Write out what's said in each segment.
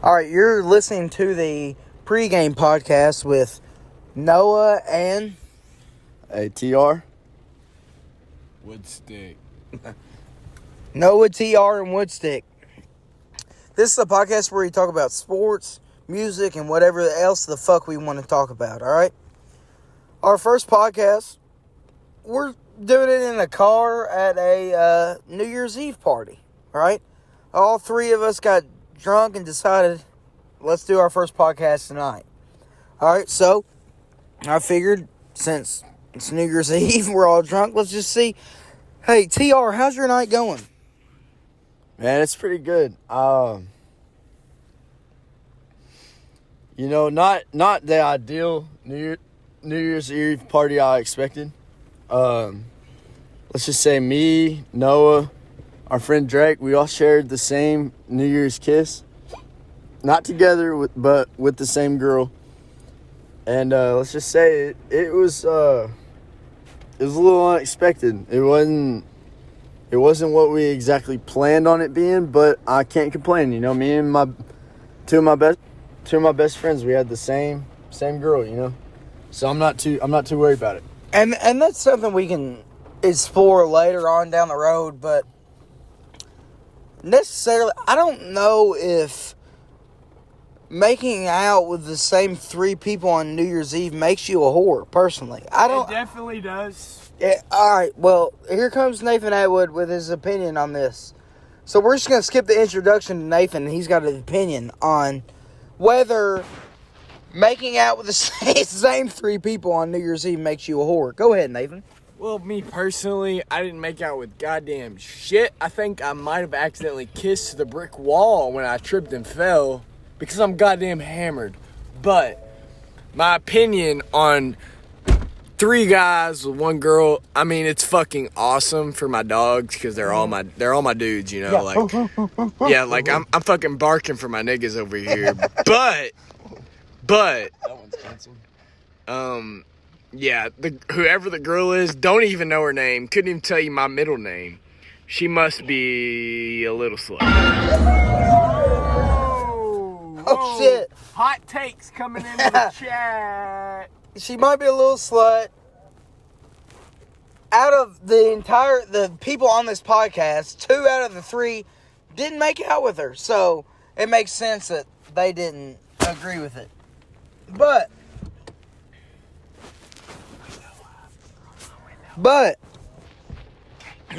All right, you're listening to the Pregame podcast with Noah and ATR. Woodstick. Noah, TR, and Woodstick. This is a podcast where we talk about sports, music, and whatever else the fuck we want to talk about, all right? Our first podcast, we're doing it in a car at a New Year's Eve party, all right? All three of us got drunk and decided, let's do our first podcast tonight. All right, so I figured since it's New Year's Eve, we're all drunk, let's just see. Hey, TR, how's your night going? Man, it's pretty good. Not the ideal New Year's Eve party I expected. Let's just say me, Noah, our friend Drake, we all shared the same New Year's kiss. Not together, but with the same girl. And let's just say it was a little unexpected. It wasn't what we exactly planned on it being, but I can't complain. You know, me and two of my best friends, we had the same girl. You know, so I'm not too worried about it. And that's something we can explore later on down the road, but necessarily, I don't know if making out with the same three people on New Year's Eve makes you a whore, personally. It definitely does. Yeah, all right, well, here comes Nathan Atwood with his opinion on this. So we're just going to skip the introduction to Nathan, and he's got an opinion on whether making out with the same three people on New Year's Eve makes you a whore. Go ahead, Nathan. Well, me personally, I didn't make out with goddamn shit. I think I might have accidentally kissed the brick wall when I tripped and fell because I'm goddamn hammered. But my opinion on three guys with one girl, I mean, it's fucking awesome for my dogs because they're all my dudes, you know, like I'm fucking barking for my niggas over here. But That one's handsome. yeah, whoever the girl is, don't even know her name. Couldn't even tell you my middle name. She must be a little slut. Oh, shit. Hot takes coming into the chat. She might be a little slut. Out of the people on this podcast, 2 out of the 3 didn't make out with her. So it makes sense that they didn't agree with it. But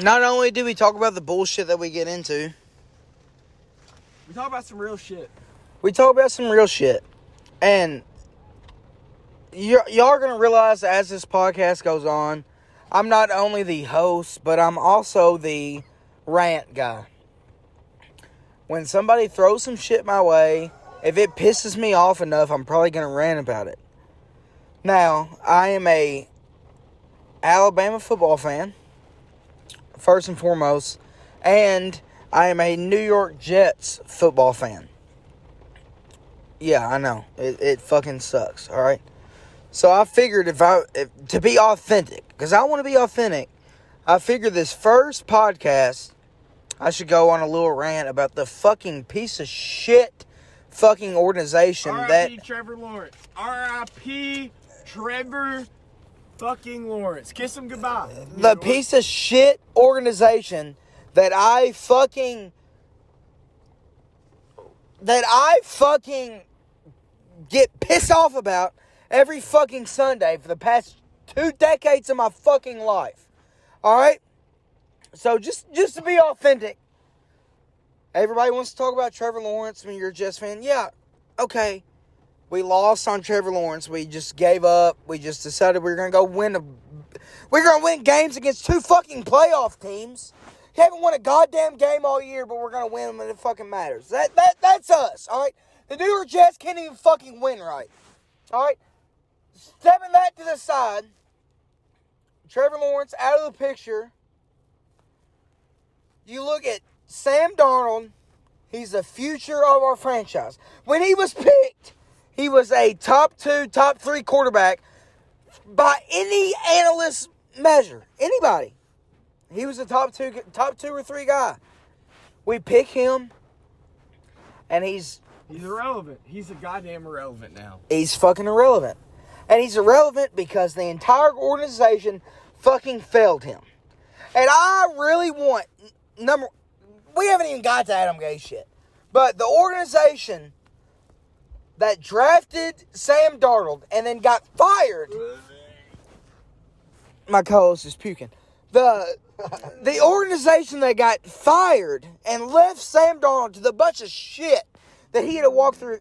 not only do we talk about the bullshit that we get into, We talk about some real shit. we talk about some real shit. And y'all are going to realize as this podcast goes on, I'm not only the host, but I'm also the rant guy. When somebody throws some shit my way, if it pisses me off enough, I'm probably going to rant about it. Now, I am a Alabama football fan, first and foremost, and I am a New York Jets football fan. Yeah, I know. It fucking sucks, all right? So I figured to be authentic, because I want to be authentic, I figured this first podcast, I should go on a little rant about the fucking piece of shit fucking organization R.I.P. Trevor Lawrence. R.I.P. Trevor fucking Lawrence. Kiss him goodbye. The piece of shit organization that I fucking get pissed off about every fucking Sunday for the past 2 decades of my fucking life. Alright? So just to be authentic, everybody wants to talk about Trevor Lawrence when you're a Jets fan. Yeah, okay. We lost on Trevor Lawrence. We just gave up. We just decided we were going to go we're going to win games against 2 fucking playoff teams. You haven't won a goddamn game all year, but we're going to win them when it fucking matters. That's us, all right? The New York Jets can't even fucking win right. All right? Stepping that to the side, Trevor Lawrence out of the picture. You look at Sam Darnold. He's the future of our franchise. When he was picked, he was a top 2, top 3 quarterback by any analyst measure. Anybody. He was a top 2 or 3 guy. We pick him, and he's He's irrelevant. He's a goddamn irrelevant now. He's fucking irrelevant. And he's irrelevant because the entire organization fucking failed him. And I really want, we haven't even got to Adam Gase yet. But the organization that drafted Sam Darnold and then got fired. My co-host is puking. The organization that got fired and left Sam Darnold to the bunch of shit that he had to walk through,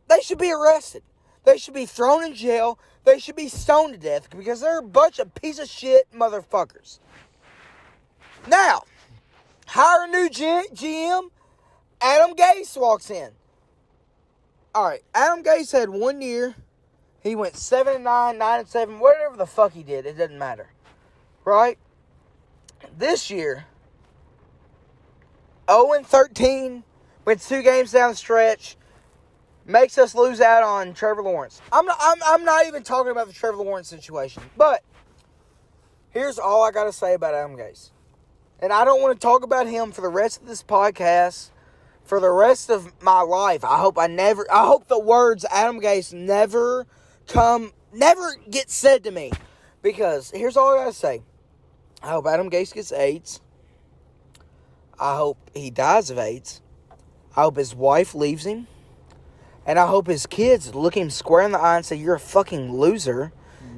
they should be arrested. They should be thrown in jail. They should be stoned to death because they're a bunch of piece of shit motherfuckers. Now, hire a new GM. Adam Gase walks in. All right, Adam Gase had 1 year. He went 7-9, 9-7, whatever the fuck he did. It doesn't matter, right? This year, 0-13, went 2 games down the stretch. Makes us lose out on Trevor Lawrence. I'm not even talking about the Trevor Lawrence situation. But here's all I got to say about Adam Gase. And I don't want to talk about him for the rest of this podcast, for the rest of my life. I hope the words Adam Gase never get said to me. Because here's all I got to say. I hope Adam Gase gets AIDS. I hope he dies of AIDS. I hope his wife leaves him. And I hope his kids look him square in the eye and say, you're a fucking loser.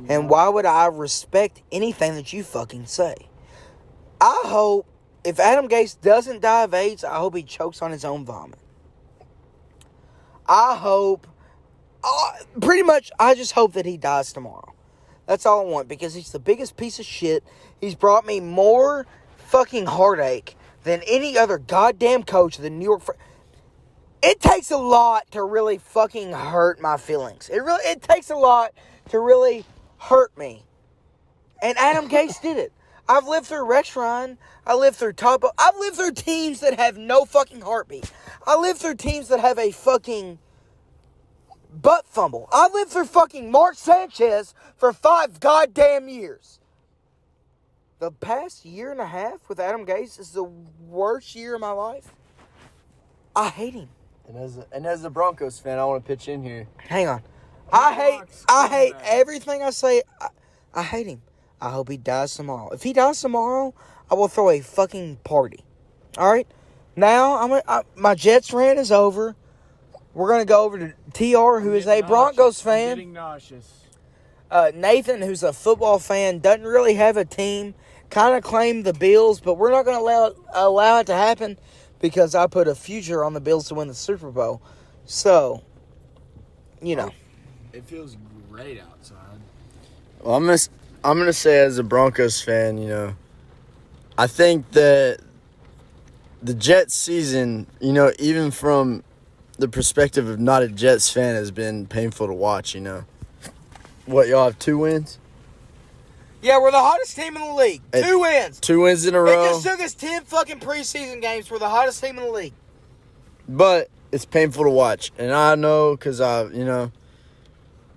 Yeah. And why would I respect anything that you fucking say? I hope, if Adam Gase doesn't die of AIDS, I hope he chokes on his own vomit. I hope, pretty much, I just hope that he dies tomorrow. That's all I want, because he's the biggest piece of shit. He's brought me more fucking heartache than any other goddamn coach of the New York... It takes a lot to really fucking hurt my feelings. It takes a lot to really hurt me. And Adam Gase did it. I've lived through Rex Ryan. I lived through I've lived through teams that have no fucking heartbeat. I lived through teams that have a fucking butt fumble. I lived through fucking Mark Sanchez for 5 goddamn years. The past year and a half with Adam Gase is the worst year of my life. I hate him. And as a Broncos fan, I want to pitch in here. Hang on. I hate everything I say. I hate him. I hope he dies tomorrow. If he dies tomorrow, I will throw a fucking party. All right? Now, my Jets rant is over. We're going to go over to TR, who is a Broncos fan. I'm getting nauseous. Nathan, who's a football fan, doesn't really have a team. Kind of claimed the Bills, but we're not going to allow it to happen because I put a future on the Bills to win the Super Bowl. So, you know. It feels great outside. Well, I'm gonna say, as a Broncos fan, you know, I think that the Jets season, you know, even from the perspective of not a Jets fan, has been painful to watch, you know. What, y'all have 2 wins? Yeah, we're the hottest team in the league. 2 wins. 2 wins in a row. It just took us 10 fucking preseason games. We're the hottest team in the league. But it's painful to watch. And I know, because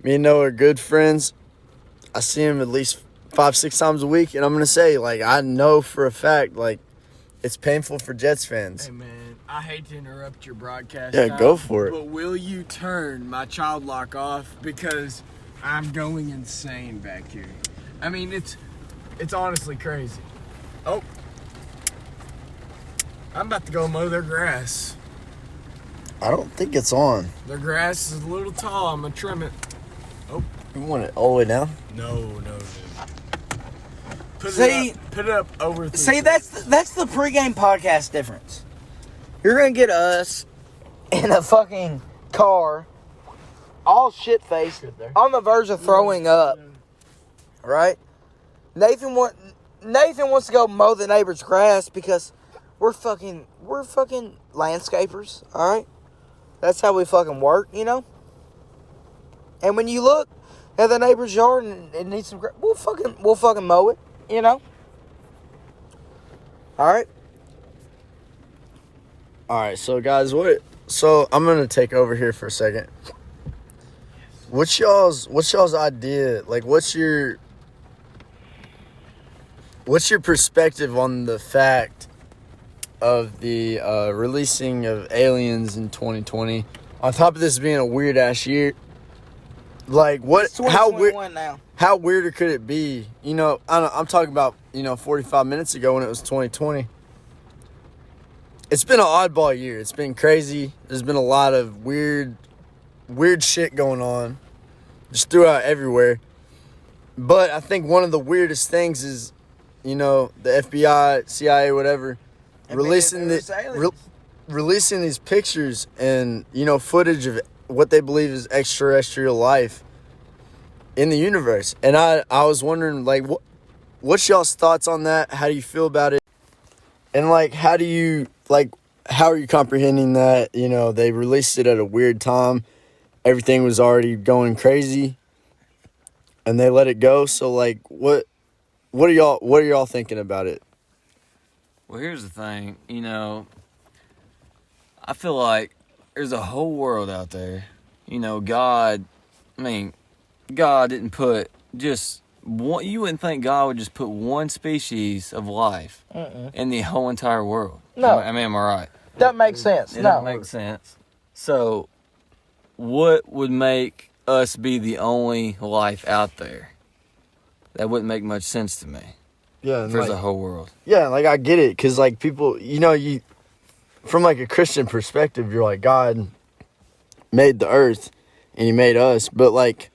me and Noah are good friends. I see him at least 5-6 times a week. And I'm going to say, like, I know for a fact, like, it's painful for Jets fans. Hey, man, I hate to interrupt your broadcast. Yeah, go for it. But will you turn my child lock off? Because I'm going insane back here. I mean, it's honestly crazy. Oh. I'm about to go mow their grass. I don't think it's on. Their grass is a little tall. I'm going to trim it. Oh. You want it all the way down? No, dude. Put it up over. See, that's the pregame podcast difference. You're going to get us in a fucking car, all shit-faced, on the verge of throwing up. Right? Nathan wants to go mow the neighbor's grass because we're fucking landscapers, all right? That's how we fucking work, you know? And when you look at the neighbor's yard and it needs some grass, we'll fucking mow it, you know? All right? All right, so guys, so I'm going to take over here for a second. What's y'all's idea? Like, what's your perspective on the fact of the releasing of aliens in 2020 on top of this being a weird ass year, like what? It's How weird? 2021 now. How weirder could it be? You know, I'm talking about 45 minutes ago when it was 2020. It's been an oddball year. It's been crazy. There's been a lot of weird shit going on, just throughout everywhere. But I think one of the weirdest things is, the FBI, CIA, whatever, releasing these pictures and footage of what they believe is extraterrestrial life in the universe. And I was wondering, like, what's y'all's thoughts on that? How do you feel about it? And like, how are you comprehending that? They released it at a weird time. Everything was already going crazy, and they let it go. So like, what are y'all thinking about it? Well, here's the thing. I feel like there's a whole world out there. God didn't put just one. You wouldn't think God would just put one species of life in the whole entire world. No. Am I right? That makes sense. It No. doesn't make sense. So, what would make us be the only life out there? That wouldn't make much sense to me. Yeah, if there's a whole world. Yeah, like I get it, because like people, you from like a Christian perspective, you're like, God made the earth and he made us, but like,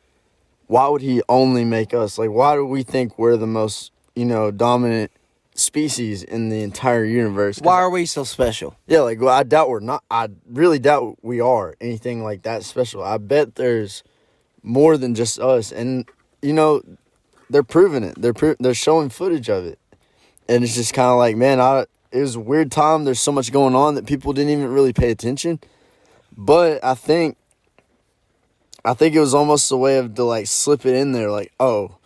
why would he only make us? Like, why do we think we're the most dominant species in the entire universe? Why are we so special? Yeah, like, well, I doubt we're not. I really doubt we are anything like that special. I bet there's more than just us, and they're proving it. They're showing footage of it, and it's just kind of like, man, it was a weird time. There's so much going on that people didn't even really pay attention. But I think it was almost a way of to like slip it in there, like, oh,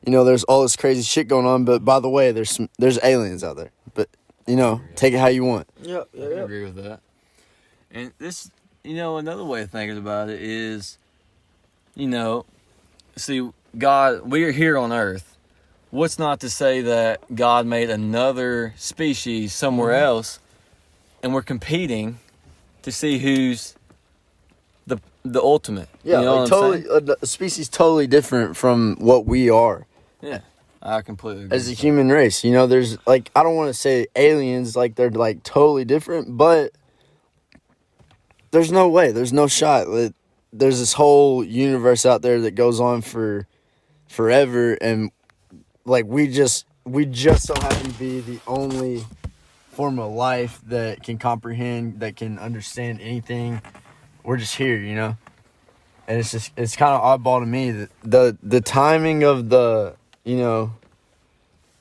there's all this crazy shit going on, but by the way, there's aliens out there. But take it how you want. Yep. I agree with that. And this, another way of thinking about it is, see, God, we are here on Earth. What's not to say that God made another species somewhere else, and we're competing to see who's the ultimate. Yeah, you know like what I'm saying? a species totally different from what we are. Yeah, I completely agree. As a human race, there's like, I don't want to say aliens like they're like totally different, but there's no way, there's no shot. There's this whole universe out there that goes on for forever, and like we just so happen to be the only form of life that can comprehend, that can understand anything. We're just here, and it's kind of oddball to me that the timing of the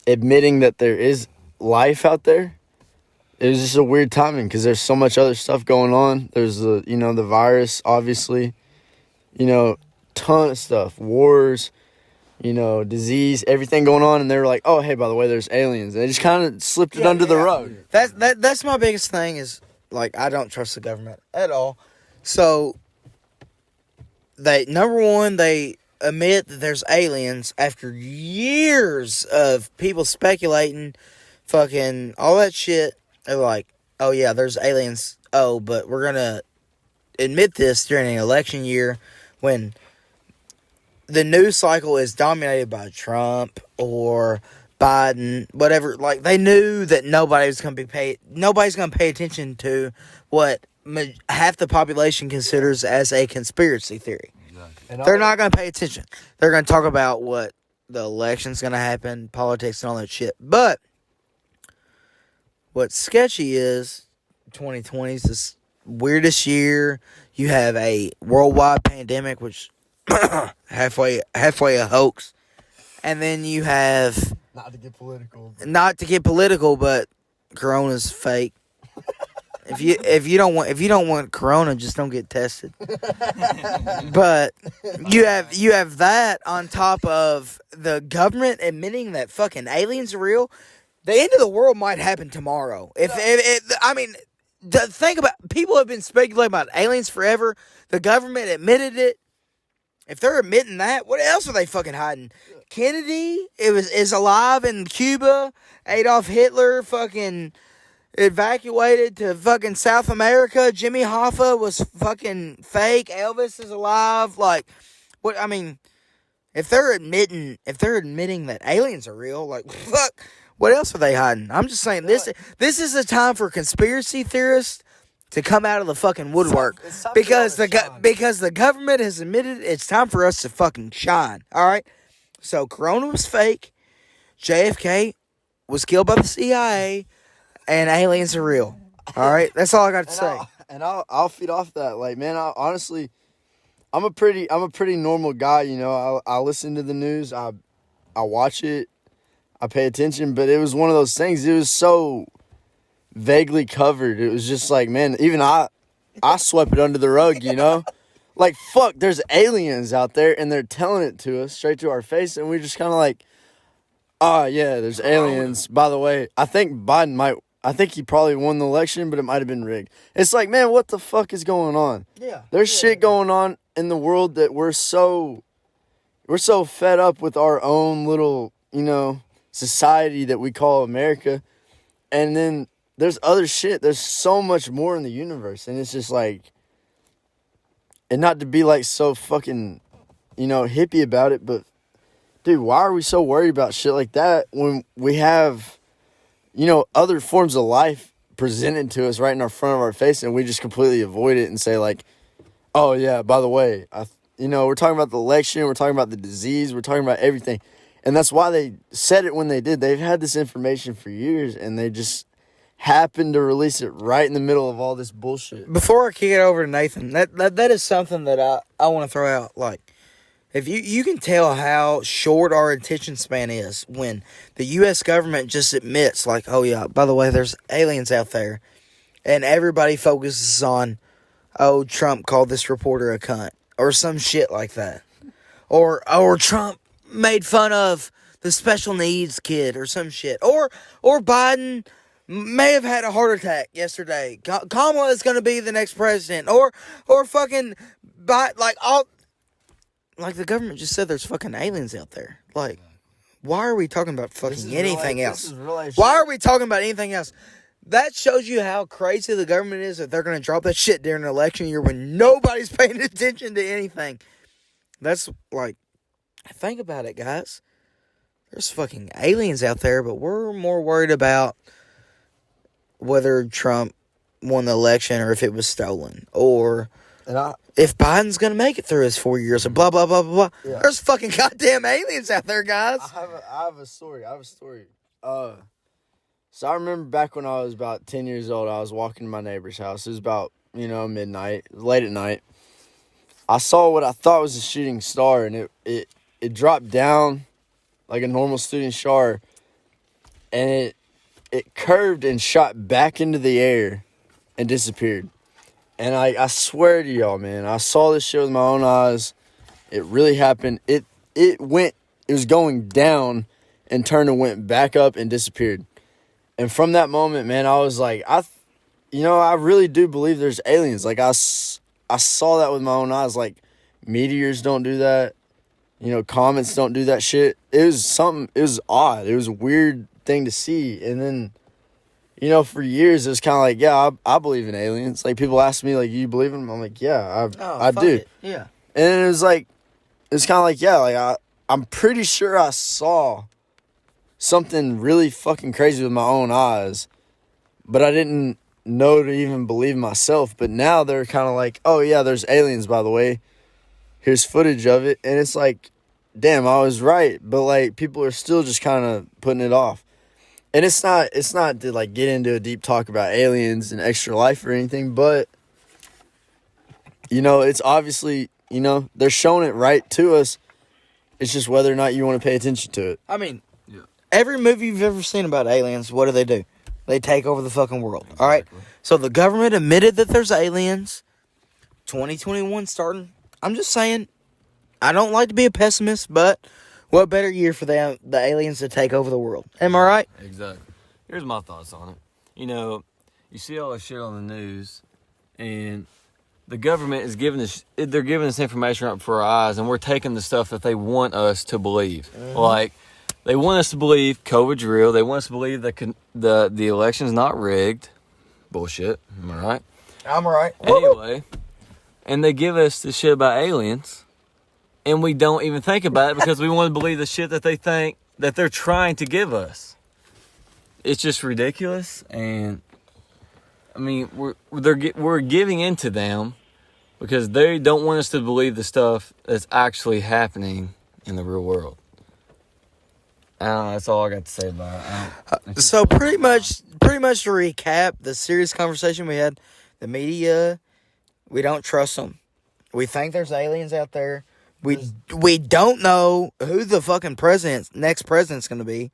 admitting that there is life out there, it was just a weird timing, because there's so much other stuff going on. There's the virus, obviously, ton of stuff, wars, disease, everything going on, and they were like, oh, hey, by the way, there's aliens. And they just kind of slipped it under the rug. That's my biggest thing is, like, I don't trust the government at all. So, number one, they admit that there's aliens after years of people speculating, fucking all that shit. They're like, oh, yeah, there's aliens. Oh, but we're going to admit this during an election year when the news cycle is dominated by Trump or Biden, whatever. Like, they knew that nobody's going to pay attention to what half the population considers as a conspiracy theory. Exactly. They're not going to pay attention. They're going to talk about what the election's going to happen, politics and all that shit. But what's sketchy is 2020 is this weirdest year. You have a worldwide pandemic, which halfway a hoax, and then you have not to get political, but Corona's fake. If you don't want Corona, just don't get tested. But you have that on top of the government admitting that fucking aliens are real. The end of the world might happen tomorrow. Think about, people have been speculating about aliens forever. The government admitted it. If they're admitting that, what else are they fucking hiding? Kennedy is alive in Cuba. Adolf Hitler fucking evacuated to fucking South America. Jimmy Hoffa was fucking fake. Elvis is alive. Like, what? I mean, if they're admitting that aliens are real, like, fuck, what else are they hiding? I'm just saying this is a time for conspiracy theorists to come out of the fucking woodwork because the government has admitted it's time for us to fucking shine. All right, so Corona was fake. JFK was killed by the CIA. And aliens are real. All right, that's all I got to say. I'll feed off that. Like, man, honestly, I'm a pretty normal guy. You know, I listen to the news. I watch it. I pay attention. But it was one of those things. It was so vaguely covered. It was just like, man, even I swept it under the rug. You know, like, fuck, there's aliens out there, and they're telling it to us straight to our face, and we're just kind of like, oh yeah, there's aliens. By the way, I think he probably won the election, but it might have been rigged. It's like, man, what the fuck is going on? Yeah. There's shit going on in the world that we're so fed up with our own little, you know, society that we call America. And then there's other shit. There's so much more in the universe. And it's just like, and not to be like so fucking, you know, hippie about it, but dude, why are we so worried about shit like that when we have, you know, other forms of life presented to us right in our front of our face, and we just completely avoid it and say like, oh yeah, by the way, you know, we're talking about the election, we're talking about the disease, we're talking about everything. And that's why they said it when they did. They've had this information for years, and they just happened to release it right in the middle of all this bullshit. Before I kick it over to Nathan, that is something that I want to throw out. Like, if you can tell how short our attention span is when the U.S. government just admits, like, oh yeah, by the way, there's aliens out there, and everybody focuses on, oh, Trump called this reporter a cunt, or some shit like that, or Trump made fun of the special needs kid, or some shit, or Biden may have had a heart attack yesterday. Kamala is going to be the next president, or fucking like all. Like, the government just said there's fucking aliens out there. Like, why are we talking about fucking anything else? Why are we talking about anything else? That shows you how crazy the government is that they're going to drop that shit during an election year when nobody's paying attention to anything. That's, like, think about it, guys. There's fucking aliens out there, but we're more worried about whether Trump won the election or if it was stolen. Or if Biden's going to make it through his 4 years, or blah, blah, blah, blah, blah. Yeah. There's fucking goddamn aliens out there, guys. I have a story. So I remember back when I was about 10 years old, I was walking to my neighbor's house. It was about, you know, midnight, late at night. I saw what I thought was a shooting star, and it dropped down like a normal shooting star, and it curved and shot back into the air and disappeared. And I swear to y'all, man, I saw this shit with my own eyes. It really happened. It was going down and turned and went back up and disappeared. And from that moment, man, I was like, I really do believe there's aliens. Like, I saw that with my own eyes. Like, meteors don't do that. You know, comets don't do that shit. It was odd. It was a weird thing to see. And then, you know, for years, it was kind of like, yeah, I believe in aliens. Like, people ask me, like, you believe in them? I'm like, yeah, I do. It. Yeah. And then it was kind of like, yeah, like, I'm pretty sure I saw something really fucking crazy with my own eyes, but I didn't know to even believe myself. But now they're kind of like, oh, yeah, there's aliens, by the way. Here's footage of it. And it's like, damn, I was right. But, like, people are still just kind of putting it off. And it's not to, like, get into a deep talk about aliens and extra life or anything, but, you know, it's obviously, you know, they're showing it right to us. It's just whether or not you want to pay attention to it. I mean, every movie you've ever seen about aliens, what do? They take over the fucking world, all right? So the government admitted that there's aliens. 2021 starting. I'm just saying, I don't like to be a pessimist, but what better year for the aliens to take over the world? Am I right? Exactly. Here's my thoughts on it. You know, you see all this shit on the news, and the government is they're giving us information right before our eyes, and we're taking the stuff that they want us to believe. Mm-hmm. Like, They want us to believe COVID's real. They want us to believe that the election's not rigged. Bullshit. Am I right? I'm right. Anyway, and they give us this shit about aliens, and we don't even think about it because we want to believe the shit that they think that they're trying to give us. It's just ridiculous, and I mean, we're giving into them because they don't want us to believe the stuff that's actually happening in the real world. I don't know, that's all I got to say about it. So pretty much to recap the serious conversation we had, the media, we don't trust them. We think there's aliens out there. We don't know who the fucking next president's going to be.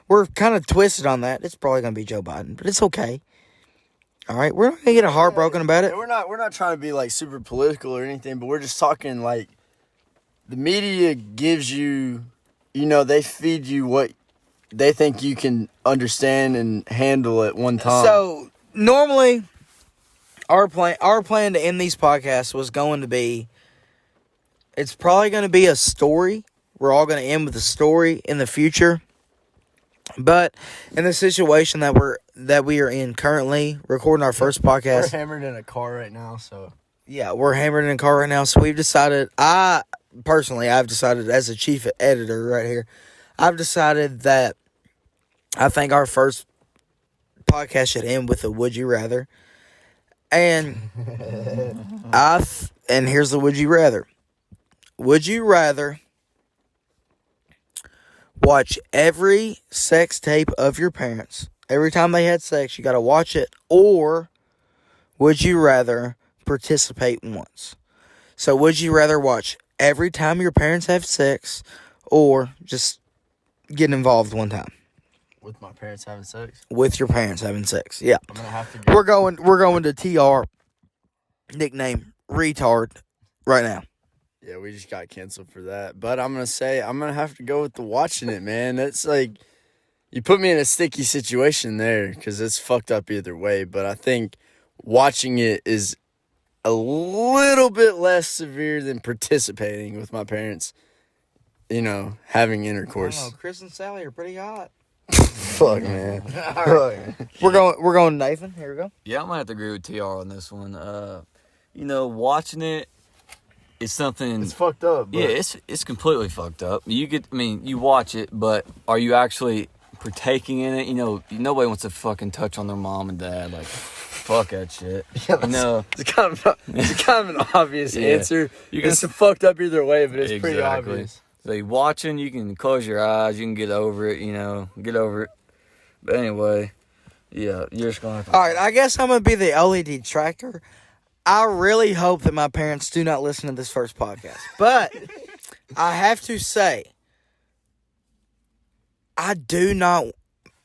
We're kind of twisted on that. It's probably going to be Joe Biden, but it's okay. All right, we're not going to get heartbroken about it. We're not trying to be like super political or anything, but we're just talking like the media gives you, they feed you what they think you can understand and handle at one time. So normally, our plan to end these podcasts was going to be, it's probably going to be a story. We're all going to end with a story in the future. But in the situation that we are in currently, recording our first podcast, we're hammered in a car right now, so yeah, we're hammered in a car right now. So we've decided, I've decided as a chief editor right here, I've decided that I think our first podcast should end with a would you rather, and and here's the would you rather. Would you rather watch every sex tape of your parents? Every time they had sex, you got to watch it. Or would you rather participate once? So would you rather watch every time your parents have sex or just get involved one time? With my parents having sex? With your parents having sex, yeah. I'm going to have to go. We're going to TR, nickname retard, right now. Yeah, we just got canceled for that. But I'm going to say, I'm going to have to go with the watching it, man. That's like, you put me in a sticky situation there because it's fucked up either way. But I think watching it is a little bit less severe than participating with my parents, having intercourse. I don't know, Chris and Sally are pretty hot. Fuck, man. Right. We're going Nathan. Here we go. Yeah, I'm going to have to agree with TR on this one. Watching it, it's something. It's fucked up. But... Yeah, it's completely fucked up. You watch it, but are you actually partaking in it? Nobody wants to fucking touch on their mom and dad. Like, fuck that shit. Yeah, it's kind of an obvious answer. It's fucked up either way, but it's pretty obvious. So you watching, you can close your eyes, you can get over it. Get over it. But anyway, yeah, you're just gonna have to. All right, I guess I'm gonna be the only detractor. I really hope that my parents do not listen to this first podcast. But I have to say,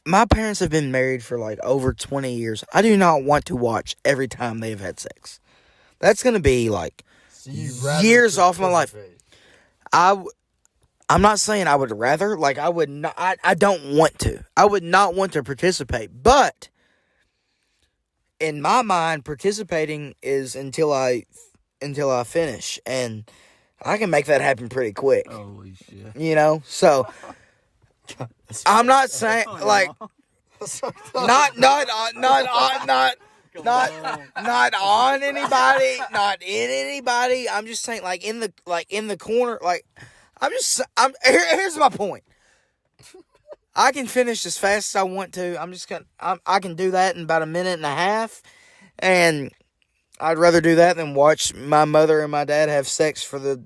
my parents have been married for like over 20 years. I do not want to watch every time they have had sex. That's going to be like years off my life. I'm not saying I would rather, like I would not, I don't want to. I would not want to participate, but in my mind, participating is until I finish, and I can make that happen pretty quick. Holy shit! So I'm not saying like not on anybody, not in anybody. I'm just saying like in the corner. Like here's my point. I can finish as fast as I want to. I can do that in about a minute and a half. And I'd rather do that than watch my mother and my dad have sex for the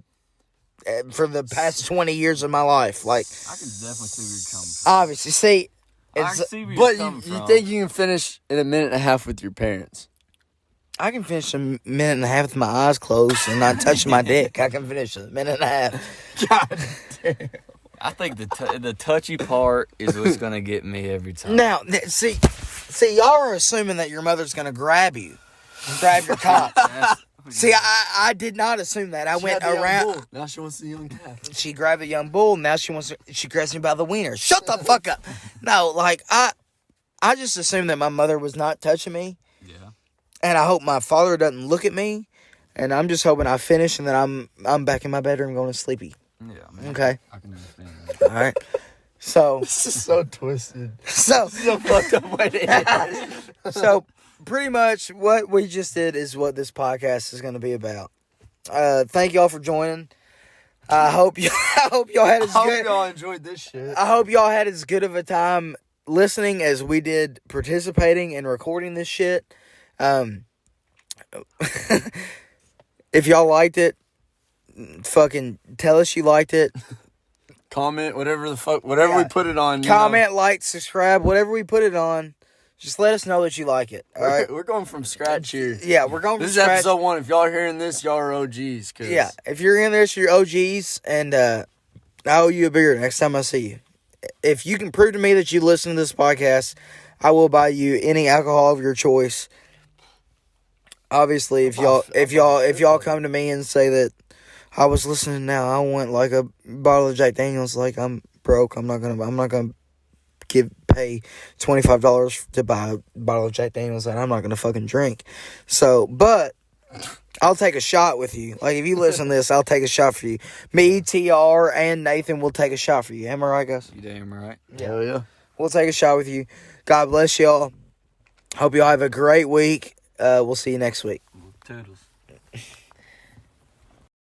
past 20 years of my life. Like, I can definitely see where you're coming from. Obviously, see. I can see where but you're coming from. You think you can finish in a minute and a half with your parents? I can finish a minute and a half with my eyes closed and not touching my dick. I can finish a minute and a half. God damn. I think the touchy part is what's gonna get me every time. Now, see, y'all are assuming that your mother's gonna grab you, grab your cock. See, I did not assume that. I went around. Now she wants the young calf. She grabbed a young bull. Now she grabs me by the wiener. Shut the fuck up. No, like I just assumed that my mother was not touching me. Yeah. And I hope my father doesn't look at me. And I'm just hoping I finish and then I'm back in my bedroom going to sleepy. Yeah, man. Okay. I can understand that. All right. So, This is so twisted. so, This is a fucked up way to end it. so pretty much what we just did is what this podcast is going to be about. Thank y'all for joining. I hope y'all had as I hope good. y'all enjoyed this shit. I hope y'all had as good of a time listening as we did participating and recording this shit. If y'all liked it, fucking tell us you liked it. Comment, whatever the fuck, whatever Yeah. we put it on. Comment, like, subscribe, whatever we put it on. Just let us know that you like it. All right. We're going from scratch here. Yeah, we're going. This is from scratch. episode 1. If y'all are hearing this, y'all are OGs. Cause Yeah, if you're in this, you're OGs, and I owe you a beer next time I see you. If you can prove to me that you listen to this podcast, I will buy you any alcohol of your choice. Obviously, if y'all come to me and say that I was listening now, I want like a bottle of Jack Daniels. Like, I'm broke. I'm not gonna pay $25 to buy a bottle of Jack Daniels, and I'm not gonna fucking drink. So, but I'll take a shot with you. Like, if you listen to this, I'll take a shot for you. Me, TR, and Nathan will take a shot for you. Am I right, guys? You damn right. Hell yeah. We'll take a shot with you. God bless y'all. Hope y'all have a great week. We'll see you next week. Toodles.